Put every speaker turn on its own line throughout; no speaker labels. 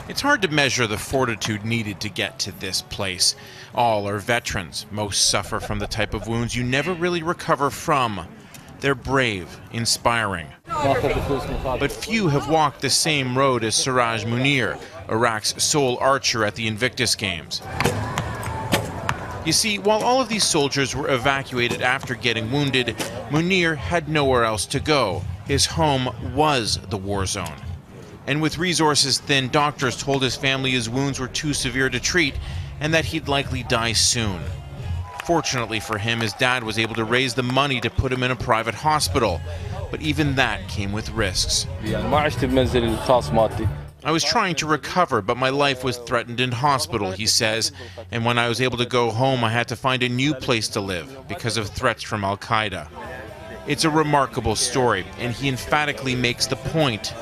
It's hard to measure the fortitude needed to get to this place. All are veterans. Most suffer from the type of wounds you never really recover from. They're brave, inspiring. But few have walked the same road as Siraj Munir, Iraq's sole archer at the Invictus Games. You see, while all of these soldiers were evacuated after getting wounded, Munir had nowhere else to go. His home was the war zone. And with resources thin, doctors told his family his wounds were too severe to treat and that he'd likely die soon. Fortunately for him, his dad was able to raise the money to put him in a private hospital, but even that came with risks. I was trying to recover, but my life was threatened in hospital, he says, and when I was able to go home, I had to find a new place to live because of threats from Al-Qaeda. It's a remarkable story, and he emphatically makes the point.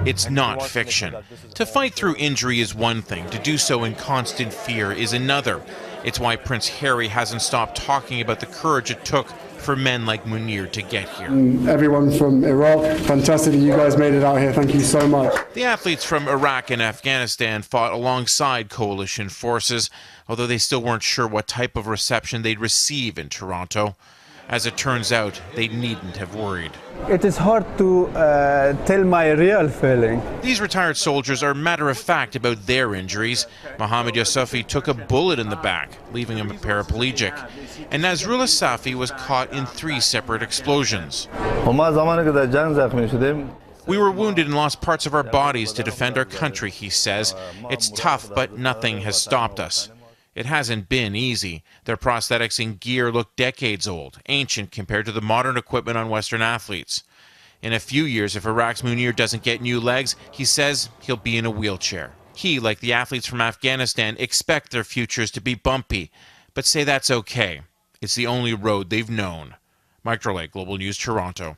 It's not fiction. To fight through injury is one thing. To do so in constant fear is another. It's why Prince Harry hasn't stopped talking about the courage it took for men like Munir to get here.
Everyone from Iraq, fantastic that you guys made it out here. Thank you so much.
The athletes from Iraq and Afghanistan fought alongside coalition forces, although they still weren't sure what type of reception they'd receive in Toronto. As it turns out, they needn't have worried.
It is hard to tell my real feeling.
These retired soldiers are matter-of-fact about their injuries. Mohammed Youssoufi took a bullet in the back, leaving him paraplegic. And Nasrullah Safi was caught in 3 separate explosions. We were wounded and lost parts of our bodies to defend our country, he says. It's tough, but nothing has stopped us. It hasn't been easy. Their prosthetics and gear look decades old, ancient compared to the modern equipment on Western athletes. In a few years, if Iraq's Munir doesn't get new legs, he says he'll be in a wheelchair. He, like the athletes from Afghanistan, expect their futures to be bumpy, but say that's okay. It's the only road they've known. Mike Drolet, Global News, Toronto.